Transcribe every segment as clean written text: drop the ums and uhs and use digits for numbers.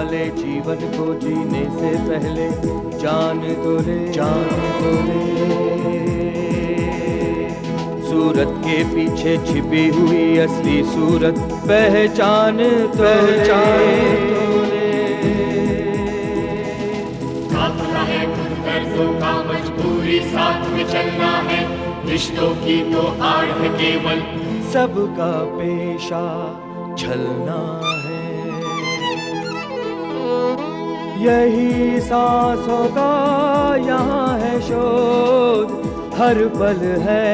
वाले जीवन को जीने से पहले जान तो ले, जान तो ले। सूरत के पीछे छिपी हुई असली सूरत पहचान तो ले। काफिला है खुद गर्जों का, मजबूरी साथ में चलना है, रिश्तों की तो आड़ है केवल, सबका पेशा छलना है। यही सांसों का यहाँ है शोध, हर पल है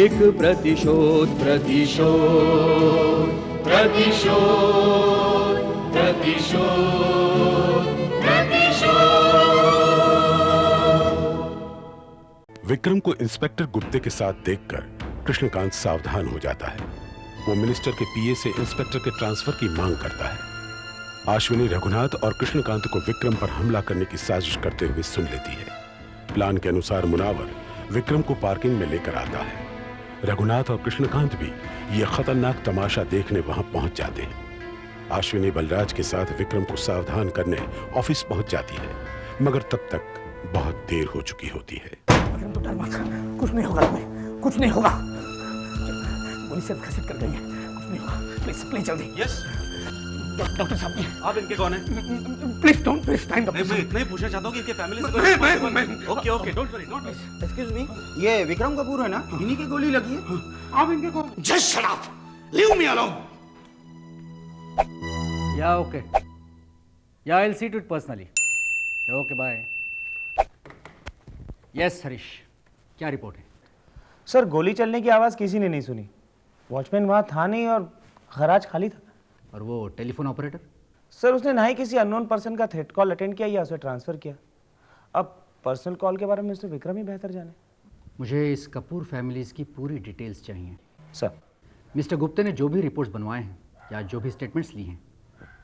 एक प्रतिशोध, प्रतिशोध, प्रतिशोध, प्रतिशोध, प्रतिशोध। विक्रम को इंस्पेक्टर गुप्ते के साथ देखकर कृष्णकांत सावधान हो जाता है। वो मिनिस्टर के पीए से इंस्पेक्टर के ट्रांसफर की मांग करता है। अश्विनी रघुनाथ और कृष्णकांत को विक्रम पर हमला करने की साजिश करते हुए सुन लेती है। प्लान के अनुसार मुनावर विक्रम को पार्किंग में लेकर आता है। रघुनाथ और कृष्णकांत भी यह खतरनाक तमाशा देखने वहां पहुंच जाते हैं। अश्विनी बलराज के साथ विक्रम को सावधान करने ऑफिस पहुंच जाती है, मगर तब तक बहुत देर हो चुकी होती है। कुछ नहीं होगा तुम्हें, कुछ नहीं होगा। गोली सिर्फ घसीट कर गई है, कुछ नहीं होगा। प्लीज प्लीज जल्दी। यस डॉक्टर साहब, आप इनके कौन हैं? Please don't waste time. मैं इतना ही पूछना चाहता हूँ कि इनके फैमिली से okay okay don't worry don't worry. Excuse me, ये विक्रम कपूर है ना? इन्हीं की गोली लगी है। आप इनके कौन? Just shut up, leave me alone. Yeah, okay. Yeah, I'll see to it personally. Yeah, okay, bye. Yes, Harish, क्या रिपोर्ट है? सर, गोली चलने की आवाज़ किसी ने नहीं सुनी। वॉचमैन वहाँ था नहीं और गैराज खाली था। और वो टेलीफोन ऑपरेटर? सर, उसने ना ही किसी अननोन पर्सन का थ्रेट कॉल अटेंड किया या उसे ट्रांसफ़र किया। अब पर्सनल कॉल के बारे में मिस्टर विक्रम ही बेहतर जाने। मुझे इस कपूर फैमिलीज़ की पूरी डिटेल्स चाहिए। सर, मिस्टर गुप्ते ने जो भी रिपोर्ट्स बनवाए हैं या जो भी स्टेटमेंट्स ली हैं,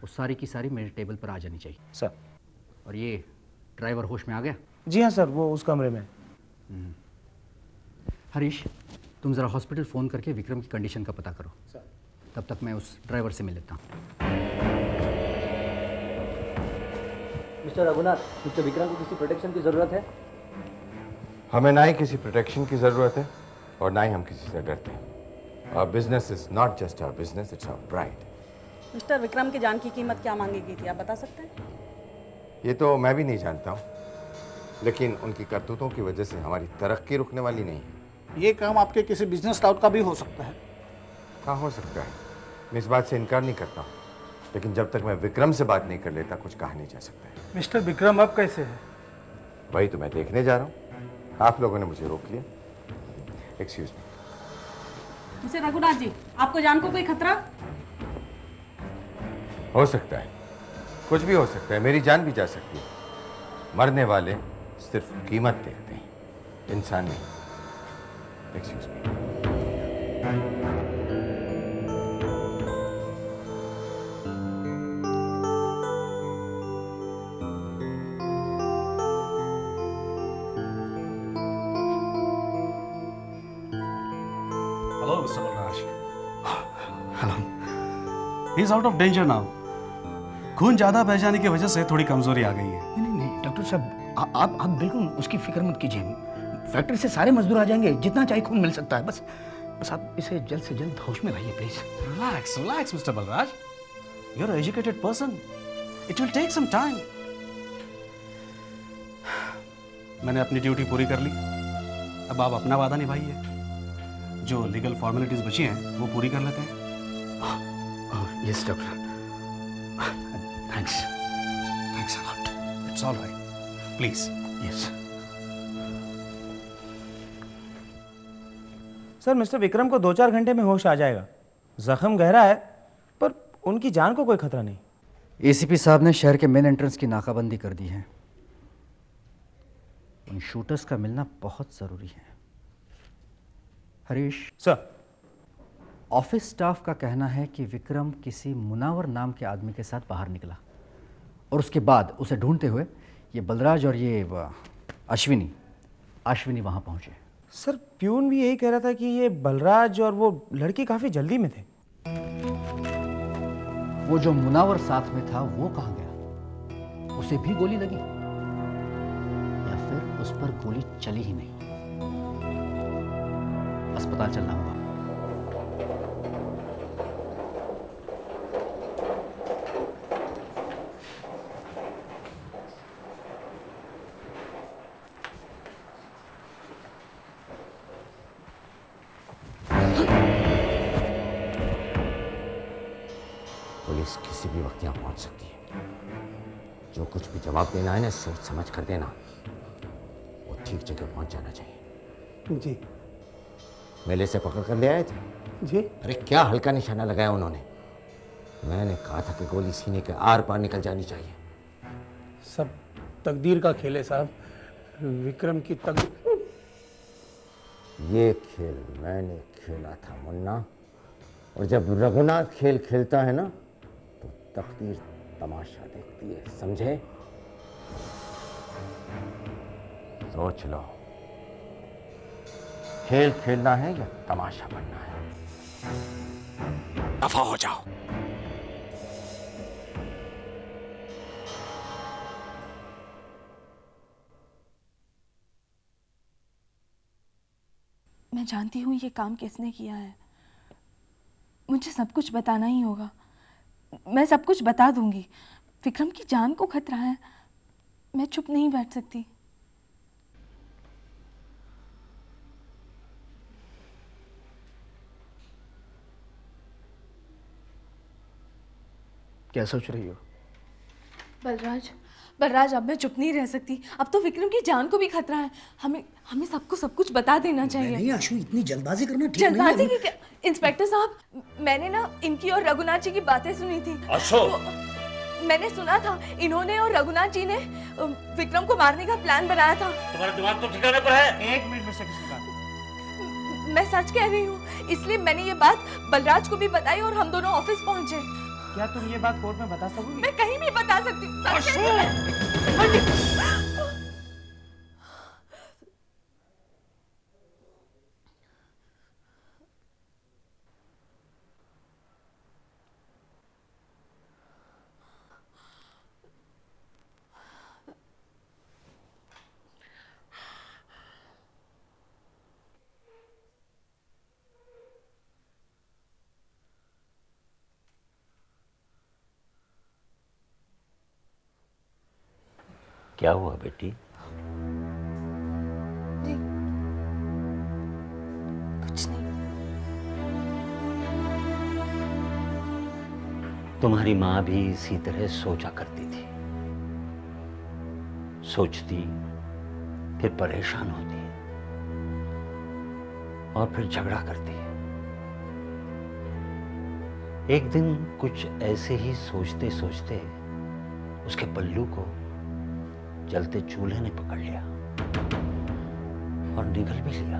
वो सारी की सारी मेरे टेबल पर आ जानी चाहिए। सर। और ये ड्राइवर होश में आ गया? जी हाँ सर, वो उस कमरे में। हरीश, तुम ज़रा हॉस्पिटल फ़ोन करके विक्रम की कंडीशन का पता करो। सर। तब तक मैं उस ड्राइवर से मिल लेता हूँ। मिस्टर रघुनाथ, मिस्टर विक्रम को किसी प्रोटेक्शन की ज़रूरत है? हमें ना ही किसी प्रोटेक्शन की ज़रूरत है और ना ही हम किसी से डरते हैं। Our business is not just our business, it's our pride. Mister Vikram की जान की कीमत क्या मांगी गई थी, आप बता सकते हैं? ये तो मैं भी नहीं जानता हूँ, लेकिन उनकी करतूतों की वजह से हमारी तरक्की रुकने वाली नहीं है। ये काम आपके किसी बिजनेस टाउट का भी हो सकता है। हाँ, हो सकता है। मैं इस बात से इनकार नहीं करता हूँ, लेकिन जब तक मैं विक्रम से बात नहीं कर लेता कुछ कहा नहीं जा सकता है। मिस्टर विक्रम अब कैसे है? वही तो मैं देखने जा रहा हूँ। आप लोगों ने मुझे रोक लिया। Excuse me. Mister Raghunath ji, आपको जान को कोई खतरा? हो सकता है, कुछ भी हो सकता है। मेरी जान भी जा सकती है। मरने वाले सिर्फ कीमत देखते हैं, इंसान नहीं। Excuse me. Hello mister Balraj. Hello. He is out of danger now. खून ज्यादा बह जाने की वजह से थोड़ी कमजोरी आ गई है। नहीं नहीं डॉक्टर साहब, आप बिल्कुल उसकी फिक्र मत कीजिए। फैक्ट्री से सारे मजदूर आ जाएंगे, जितना चाहे खून मिल सकता है। बस आप इसे जल्द से जल्द होश में लाइए please. Relax relax mister Balraj, you are educated person, it will take some time. मैंने अपनी ड्यूटी पूरी कर ली, अब आप अपना वादा निभाइए। जो लीगल फॉर्मेलिटीज बची हैं वो पूरी कर लेते हैं। Yes doctor, thanks a lot. It's all right, please. Yes sir, mister Vikram को 2-4 घंटे में होश आ जाएगा। जख्म गहरा है, पर उनकी जान को कोई खतरा नहीं। एसीपी साहब ने शहर के मेन एंट्रेंस की नाकाबंदी कर दी है। उन शूटर्स का मिलना बहुत ज़रूरी है। हरीश सर, ऑफिस स्टाफ का कहना है कि विक्रम किसी मुनावर नाम के आदमी के साथ बाहर निकला और उसके बाद उसे ढूंढते हुए ये बलराज और ये अश्विनी वहां पहुंचे। सर, प्यून भी यही कह रहा था कि ये बलराज और वो लड़की काफी जल्दी में थे। वो जो मुनावर साथ में था वो कहां गया? उसे भी गोली लगी या फिर उस पर गोली चली ही नहीं? अस्पताल चलना होगा। पुलिस किसी भी वक्त यहाँ पहुंच सकती है। जो कुछ भी जवाब देना है ना, सोच समझ कर देना। वो ठीक जगह पहुंच जाना चाहिए। जी। मेले से पकड़ कर ले आए थे? जी। अरे क्या हल्का निशाना लगाया उन्होंने। मैंने कहा था कि गोली सीने के आर पार निकल जानी चाहिए। सब तकदीर का खेल है साहब। विक्रम की तकदीर। ये खेल मैंने खेला था मुन्ना, और जब रघुनाथ खेल खेलता है ना तो तकदीर तमाशा देखती है, समझे? सोच लो, खेल खेलना है या तमाशा बनना है? दफा हो जाओ। मैं जानती हूँ ये काम किसने किया है। मुझे सब कुछ बताना ही होगा। मैं सब कुछ बता दूंगी। विक्रम की जान को खतरा है। मैं चुप नहीं बैठ सकती। क्या सोच रही हो? बलराज, अब मैं चुप नहीं रह सकती। अब तो विक्रम की जान को भी खतरा है। हमें सबको सब कुछ बता देना चाहिए। नहीं आशु, इतनी जल्दबाजी करना ठीक नहीं है। जल्दबाजी की क्या? इंस्पेक्टर साहब, मैंने ना इनकी और रघुनाथ जी की बातें सुनी थी। मैंने सुना था इन्होंने और रघुनाथ जी ने विक्रम को मारने का प्लान बनाया था। तुम्हारा दिमाग तो ठिकाने पर है? एक मिनट मिस्टर कृष्णकांत, मैं सच कह रही हूँ, इसलिए मैंने ये बात बलराज को भी बताई और हम दोनों ऑफिस पहुंचे। क्या तुम ये बात कोर्ट में बता सकोगी? मैं कहीं भी बता सकती हूँ। क्या हुआ बेटी? जी, कुछ नहीं। तुम्हारी माँ भी इसी तरह सोचा करती थी। सोचती, फिर परेशान होती और फिर झगड़ा करती। एक दिन कुछ ऐसे ही सोचते सोचते उसके पल्लू को जलते चूल्हे ने पकड़ लिया और निगल भी लिया।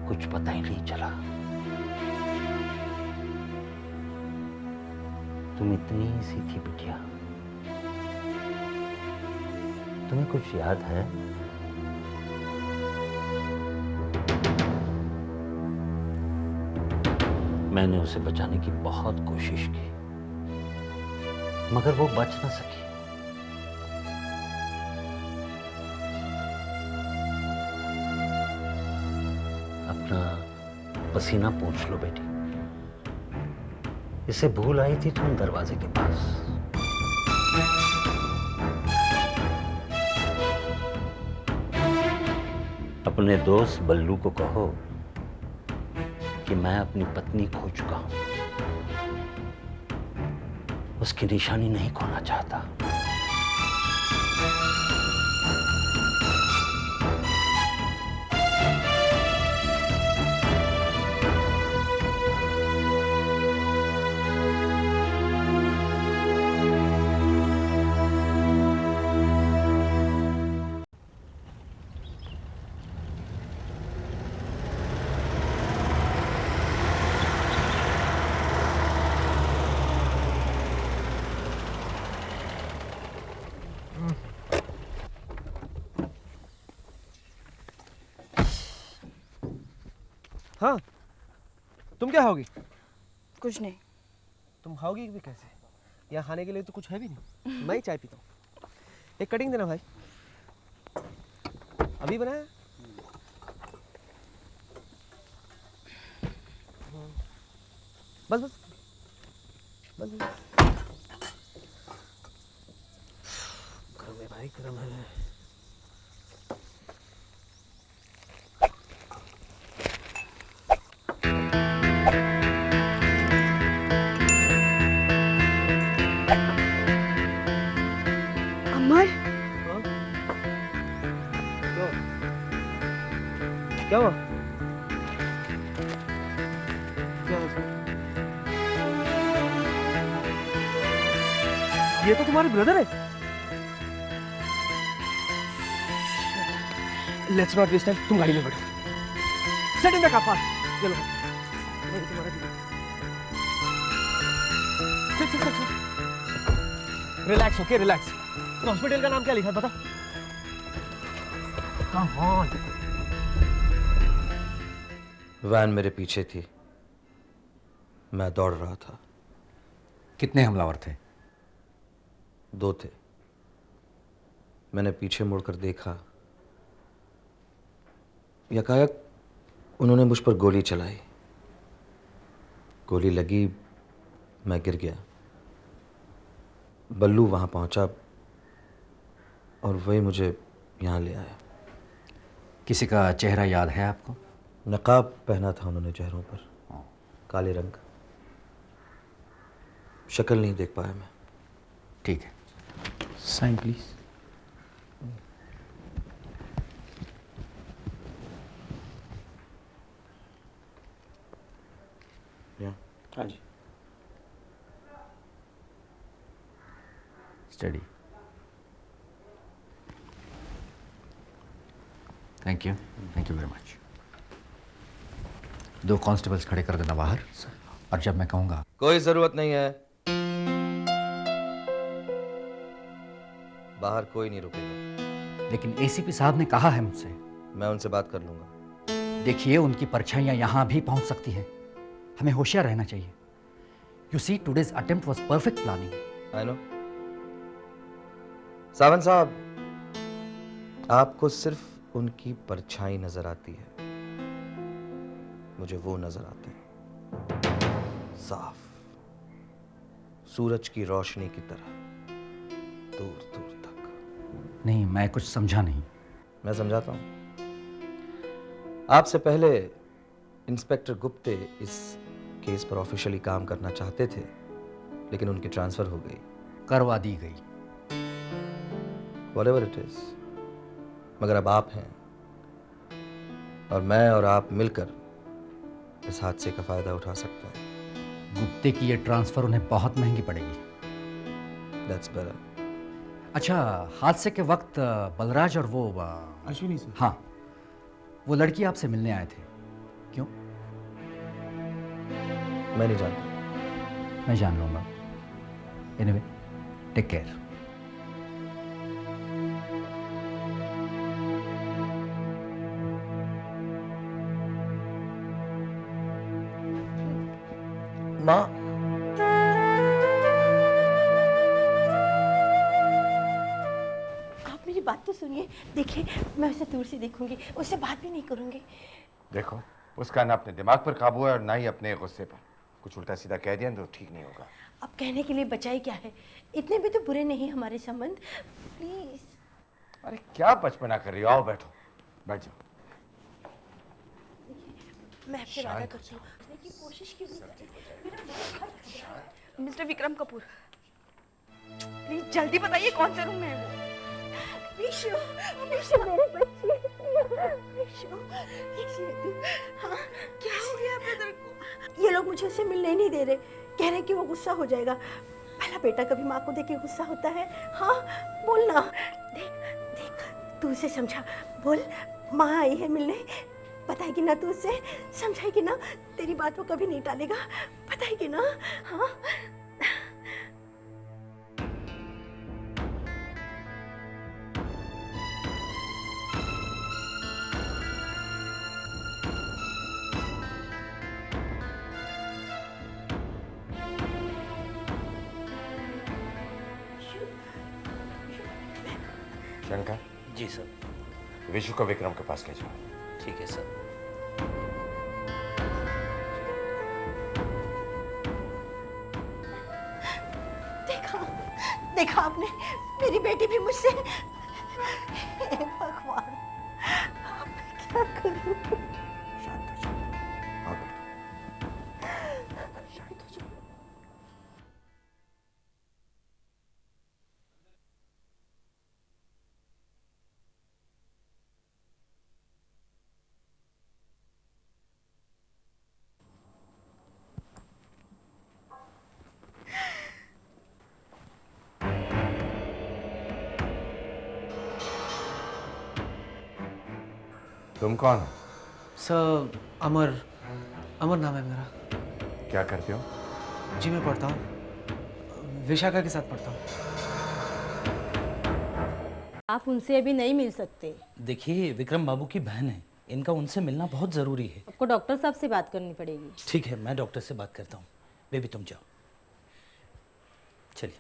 कुछ पता ही नहीं चला। तुम इतनी सी थी बिटिया। तुम्हें कुछ याद है? मैंने उसे बचाने की बहुत कोशिश की, मगर वो बच न सकी। अपना पसीना पोंछ लो बेटी। इसे भूल आई थी तुम दरवाजे के पास। अपने दोस्त बल्लू को कहो कि मैं अपनी पत्नी खो चुका हूं। उसकी निशानी नहीं खोना चाहता। हाँ, तुम क्या खाओगी? कुछ नहीं। तुम खाओगी भी कैसे? यहाँ खाने के लिए तो कुछ है भी नहीं। मैं ही चाय पीता हूँ। एक कटिंग देना भाई। अभी बनाया? बस बस बस बस। गरम है भाई, गरम है। अमर, क्या हुआ? ये तो तुम्हारे ब्रदर है। लेट्स नॉट वेस्ट टाइम, तुम गाड़ी में बैठो। Set in the car. चलो रिलैक्स, ओके रिलैक्स। हॉस्पिटल का नाम क्या लिखा है बता? Come on. वैन मेरे पीछे थी, मैं दौड़ रहा था। कितने हमलावर थे? 2 थे। मैंने पीछे मुड़कर देखा, यकायक उन्होंने मुझ पर गोली चलाई। गोली लगी, मैं गिर गया। बल्लू वहां पहुंचा और वही मुझे यहाँ ले आया। किसी का चेहरा याद है आपको? नकाब पहना था उन्होंने चेहरों पर, काले रंग का। शक्ल नहीं देख पाया मैं। ठीक है, साइन प्लीज। हाँ जी। Study. Thank you very much. 2 constables खड़े कर देना बाहर, और जब मैं कहूंगा। कोई जरूरत नहीं है, बाहर कोई नहीं रुकेगा। लेकिन एसीपी साहब ने कहा है मुझसे। मैं उनसे बात कर लूंगा। देखिए, उनकी परछाइयां यहां भी पहुंच सकती हैं। हमें होशियार रहना चाहिए। You see, today's attempt was perfect planning. I know. Sawant साहब, आपको सिर्फ उनकी परछाई नजर आती है, मुझे वो नजर आते हैं, साफ सूरज की रोशनी की तरह, दूर दूर तक। नहीं, मैं कुछ समझा नहीं। मैं समझाता हूं। आपसे पहले इंस्पेक्टर गुप्ते इस केस पर ऑफिशियली काम करना चाहते थे, लेकिन उनकी ट्रांसफर हो गई, करवा दी गई। Whatever it is, मगर अब आप हैं और मैं और आप मिलकर इस हादसे का फायदा उठा सकते हैं। गुप्ते की ये ट्रांसफर उन्हें बहुत महंगी पड़ेगी। That's better. अच्छा, हादसे के वक्त बलराज और वो अश्विनी से। हाँ, वो लड़की आपसे मिलने आए थे, क्यों? मैं नहीं जानता। मैं जान लूंगा। Anyway, take care. माँ, आप मेरी बात तो सुनिए। देखिए, मैं उसे दूर से देखूंगी, उससे बात भी नहीं करूंगी। देखो, उसका ना अपने दिमाग पर काबू है और ना ही अपने गुस्से पर। कुछ उल्टा सीधा कह दिया तो ठीक नहीं होगा। अब कहने के लिए बचाई क्या है? इतने भी तो बुरे नहीं हमारे संबंध। प्लीज। अरे क्या बचपना कर रही हो? आओ बैठो, बैठ जाओ। मैं आपसे वादा करती हूँ, लेकिन कोशिश की मिस्टर विक्रम कपूर, प्लीज जल्दी बताइए कौन से रूम में है वो? विशु, विशु मेरे बच्चे, विशु, कैसी है तू? हाँ, क्या हो गया ब्रदर को? ये लोग मुझे उससे मिलने नहीं दे रहे, कह रहे कि वो गुस्सा हो जाएगा। भला बेटा कभी माँ को देख के गुस्सा होता है? हाँ, बोल ना। देख, देख, तू उसे समझा। बोल, माँ आई है मिलने। बताएगी ना तू उसे? समझाएगी ना? तेरी बात वो कभी नहीं टालेगा। बताएगी ना? हाँ। शंकर। जी सर। विशु को विक्रम के पास ले जाओ। ठीक है सर। देखा आपने, मेरी बेटी भी मुझसे। हे भगवान, अब मैं क्या करूं? शांत हो जाओ। आओ बेटा, शांत हो जाओ। तुम कौन हो? सर अमर, अमर नाम है मेरा। क्या करते हो? जी मैं पढ़ता हूँ, विशाखा के साथ पढ़ता हूँ। आप उनसे अभी नहीं मिल सकते। देखिए विक्रम बाबू की बहन है, इनका उनसे मिलना बहुत ज़रूरी है। आपको डॉक्टर साहब से बात करनी पड़ेगी। ठीक है, मैं डॉक्टर से बात करता हूँ। बेबी तुम जाओ, चलिए।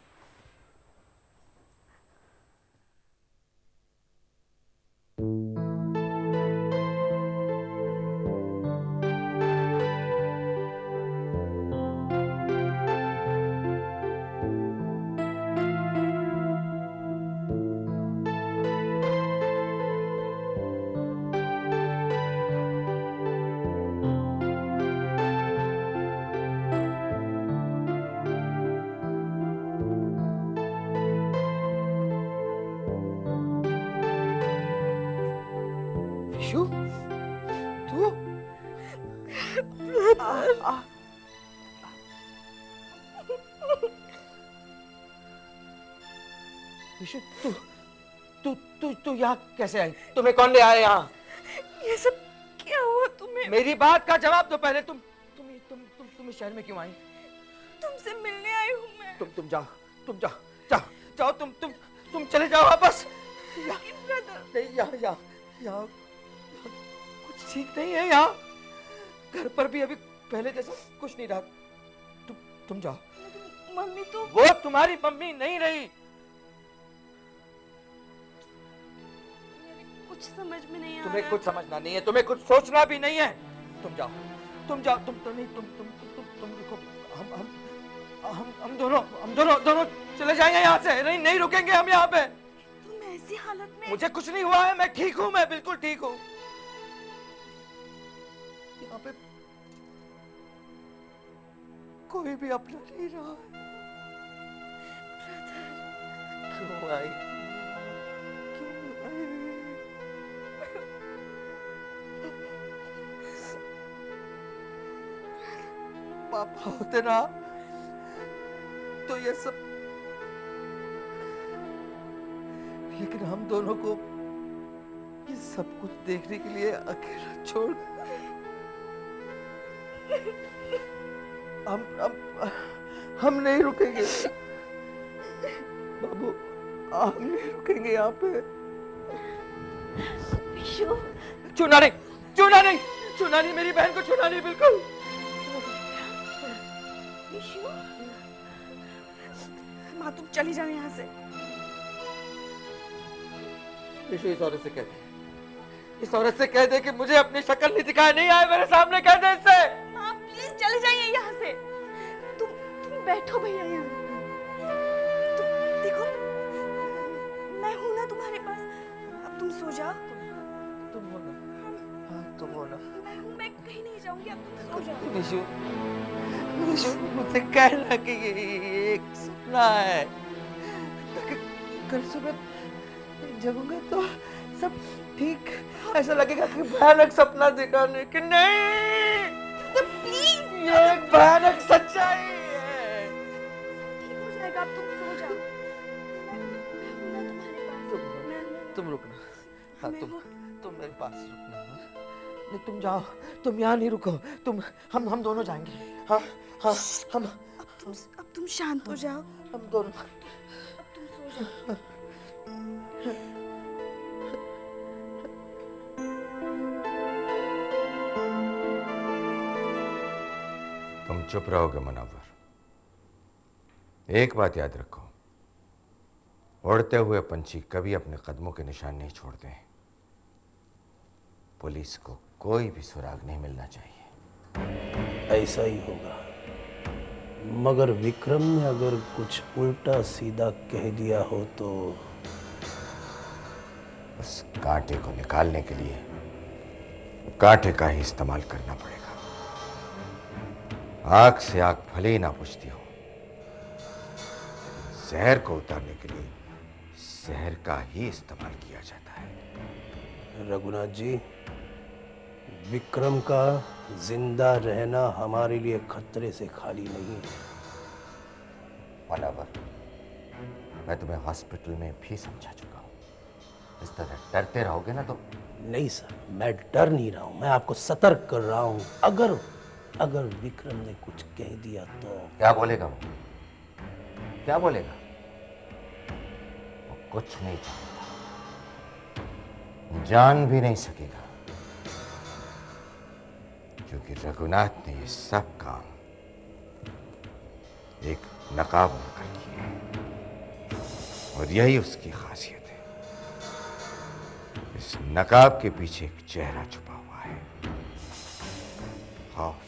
विशु, तू? विशु, तू यहाँ कैसे आई? तुम्हें कौन ले आया यहाँ? ये सब क्या हुआ तुम्हें? मेरी बात का जवाब दो पहले। तुम इस शहर में क्यों आई? तुमसे मिलने आई हूँ मैं। तुम जाओ, तुम चले जाओ वापस। नहीं, यहाँ कुछ ठीक नहीं है। यहाँ घर पर भी अभी पहले जैसा कुछ नहीं रहा। तुम जाओ। मम्मी तो वो तुम्हारी मम्मी नहीं रही। कुछ समझ में नहीं आ रहा। तुम्हें कुछ समझना नहीं है, तुम्हें कुछ सोचना भी नहीं है। तुम जाओ, तुम रुको। हम दोनों चले जाएंगे यहाँ से। नहीं रुकेंगे हम यहाँ पे। तुम ऐसी हालत में। मुझे कुछ नहीं हुआ है, मैं ठीक हूँ, मैं बिल्कुल ठीक हूँ। यहाँ पे कोई भी अपना नहीं रहा है। क्यों आई? पापा होते ना तो ये सब, लेकिन हम दोनों को ये सब कुछ देखने के लिए अकेला छोड़ हम नहीं रुकेंगे बाबू, हम नहीं रुकेंगे यहाँ पे। छूना नहीं, मेरी बहन को छूना नहीं, बिल्कुल। माँ तुम चली जाओ यहाँ से। विशु, इस औरत से कह दे कि मुझे अपनी शक्ल नहीं दिखाई नहीं आए मेरे सामने, कह दे इससे। माँ प्लीज चले जाइए यहाँ से। तुम बैठो भैया यहाँ। तुम देखो, मैं हूँ ना तुम्हारे पास। अब तुम सो जाओ। तुम हो ना? हाँ, तुम हो ना? मैं कहीं नहीं जाऊंगी, अब तुम सो जाओ। विशु, मुझसे कहना कि ये एक सपना है। कल सुबह जगूंगा तो सब ठीक ऐसा लगेगा कि भयानक सपना देखा, लेकिन नहीं, तो प्लीज ये एक भयानक सच्चाई है। ठीक हो जाएगा, अब तुम सो जाओ। मैं तुम्हारे पास। तुम रुकना। हाँ, तुम मेरे पास रुकना। नहीं, तुम जाओ, तुम यहाँ नहीं रुको। हम दोनों जाएंगे। हाँ, हम। अब तुम शांत हो जाओ। हम दोनों। अब तुम सो जाओ। तुम चुप रहोगे मुनव्वर। एक बात याद रखो, उड़ते हुए पंछी कभी अपने कदमों के निशान नहीं छोड़ते हैं। पुलिस को कोई भी सुराग नहीं मिलना चाहिए। ऐसा ही होगा, मगर विक्रम ने अगर कुछ उल्टा सीधा कह दिया हो तो उस कांटे को निकालने के लिए कांटे का ही इस्तेमाल करना पड़ेगा। आग से आग भले ही ना बुझती हो, जहर को उतारने के लिए जहर का ही इस्तेमाल किया जाता है। रघुनाथ जी, विक्रम का जिंदा रहना हमारे लिए खतरे से खाली नहीं है। वनावर, मैं तुम्हें हॉस्पिटल में भी समझा चुका हूं। इस तरह डरते रहोगे ना तो। नहीं सर, मैं डर नहीं रहा हूं, मैं आपको सतर्क कर रहा हूं। अगर विक्रम ने कुछ कह दिया तो क्या बोलेगा वो? क्या बोलेगा? वो कुछ नहीं जानता, जान भी नहीं सकेगा, क्योंकि रघुनाथ ने ये सब काम एक नकाब बनकर किए और यही उसकी खासियत है। इस नकाब के पीछे एक चेहरा छुपा हुआ है, खौफ।